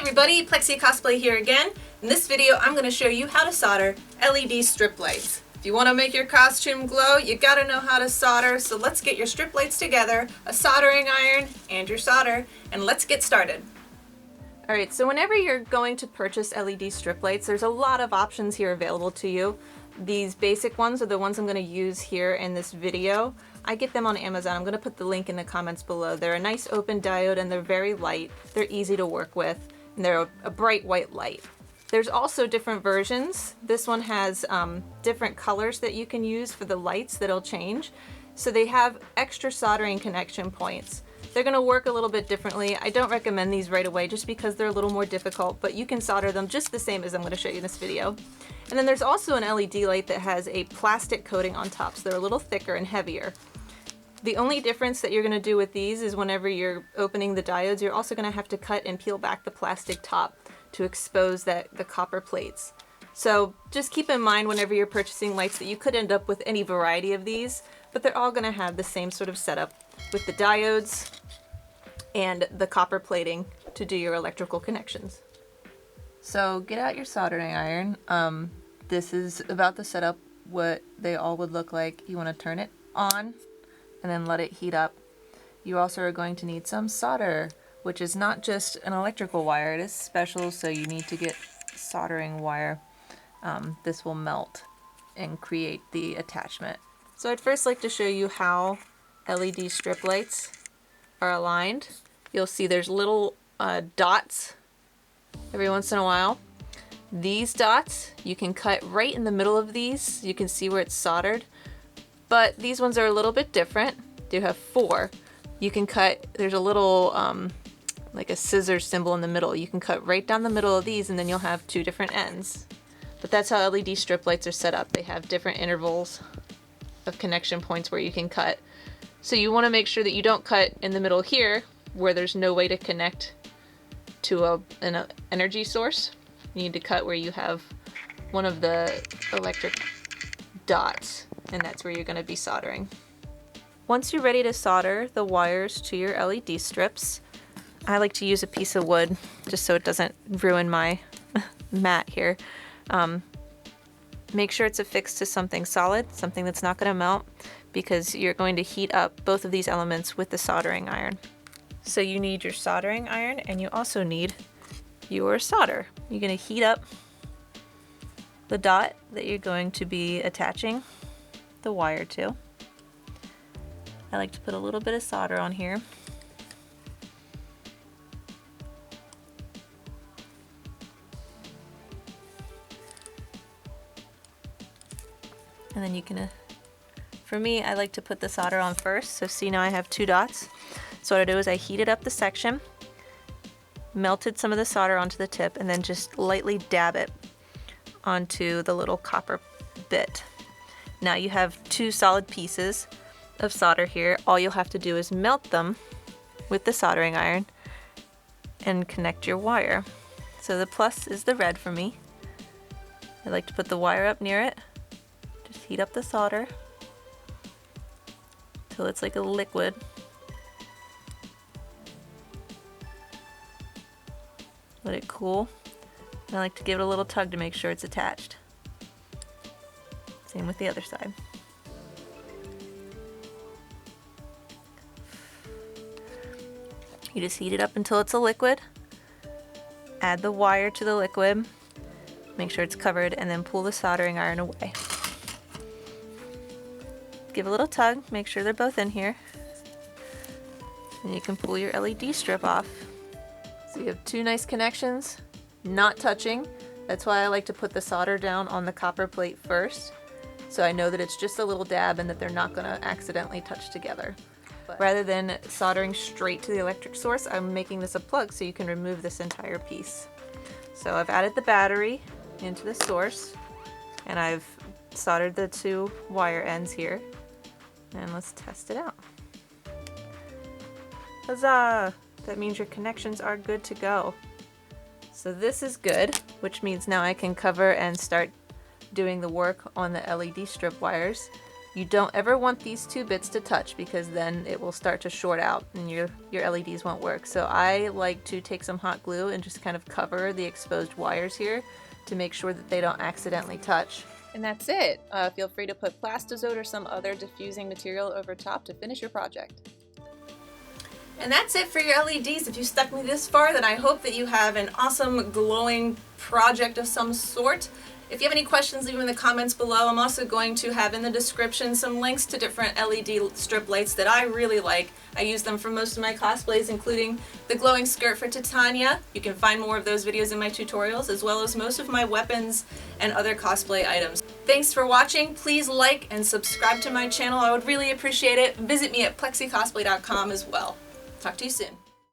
everybody, Plexi Cosplay here again. In this video I'm going to show you how to solder LED strip lights. If you want to make your costume glow, you gotta know how to solder, so let's get your strip lights together, a soldering iron, and your solder, and let's get started. Alright, so whenever you're going to purchase LED strip lights, there's a lot of options here available to you. These basic ones are the ones I'm going to use here in this video. I get them on Amazon. I'm going to put the link in the comments below. They're a nice open diode and they're very light. They're easy to work with and they're a bright white light. There's also different versions. This one has different colors that you can use for the lights that'll change. So they have extra soldering connection points. They're going to work a little bit differently. I don't recommend these right away just because they're a little more difficult, but you can solder them just the same as I'm going to show you in this video. And then there's also an LED light that has a plastic coating on top, so they're a little thicker and heavier. The only difference that you're going to do with these is whenever you're opening the diodes, you're also going to have to cut and peel back the plastic top to expose the copper plates. So just keep in mind whenever you're purchasing lights that you could end up with any variety of these, but they're all going to have the same sort of setup with the diodes and the copper plating to do your electrical connections. So get out your soldering iron. This is about the setup, what they all would look like. You want to turn it on and then let it heat up. You also are going to need some solder, which is not just an electrical wire, it is special, so you need to get soldering wire. This will melt and create the attachment. So I'd first like to show you how LED strip lights are aligned. You'll see there's little dots every once in a while. These dots, you can cut right in the middle of these. You can see where it's soldered. But these ones are a little bit different. They have 4. You can cut, there's a little like a scissor symbol in the middle. You can cut right down the middle of these and then you'll have 2 different ends. But that's how LED strip lights are set up. They have different intervals of connection points where you can cut. So you want to make sure that you don't cut in the middle here where there's no way to connect to an energy source. You need to cut where you have one of the electric dots, and that's where you're going to be soldering. Once you're ready to solder the wires to your LED strips, I like to use a piece of wood just so it doesn't ruin my mat here. Make sure it's affixed to something solid, something that's not going to melt, because you're going to heat up both of these elements with the soldering iron. So you need your soldering iron and you also need your solder. You're going to heat up the dot that you're going to be attaching the wire to. I like to put a little bit of solder on here. And then you can, for me, I like to put the solder on first. So see, now I have 2 dots. So what I do is I heated up the section, melted some of the solder onto the tip, and then just lightly dab it onto the little copper bit. Now you have 2 solid pieces of solder here. All you'll have to do is melt them with the soldering iron and connect your wire. So the plus is the red for me. I like to put the wire up near it. Just heat up the solder till it's like a liquid. Let it cool. And I like to give it a little tug to make sure it's attached. Same with the other side. You just heat it up until it's a liquid. Add the wire to the liquid. Make sure it's covered and then pull the soldering iron away. Give a little tug, make sure they're both in here. And you can pull your LED strip off. So you have 2 nice connections, not touching. That's why I like to put the solder down on the copper plate first, so I know that it's just a little dab and that they're not going to accidentally touch together. But rather than soldering straight to the electric source, I'm making this a plug so you can remove this entire piece. So I've added the battery into the source, and I've soldered the 2 wire ends here, and let's test it out. Huzzah! That means your connections are good to go. So this is good, which means now I can cover and start doing the work on the LED strip wires. You don't ever want these two bits to touch because then it will start to short out and your LEDs won't work. So I like to take some hot glue and just kind of cover the exposed wires here to make sure that they don't accidentally touch. And that's it. Feel free to put Plastizote or some other diffusing material over top to finish your project. And that's it for your LEDs. If you stuck me this far, then I hope that you have an awesome glowing project of some sort. If you have any questions, leave them in the comments below. I'm also going to have in the description some links to different LED strip lights that I really like. I use them for most of my cosplays, including the glowing skirt for Titania. You can find more of those videos in my tutorials, as well as most of my weapons and other cosplay items. Thanks for watching. Please like and subscribe to my channel. I would really appreciate it. Visit me at plexicosplay.com as well. Talk to you soon.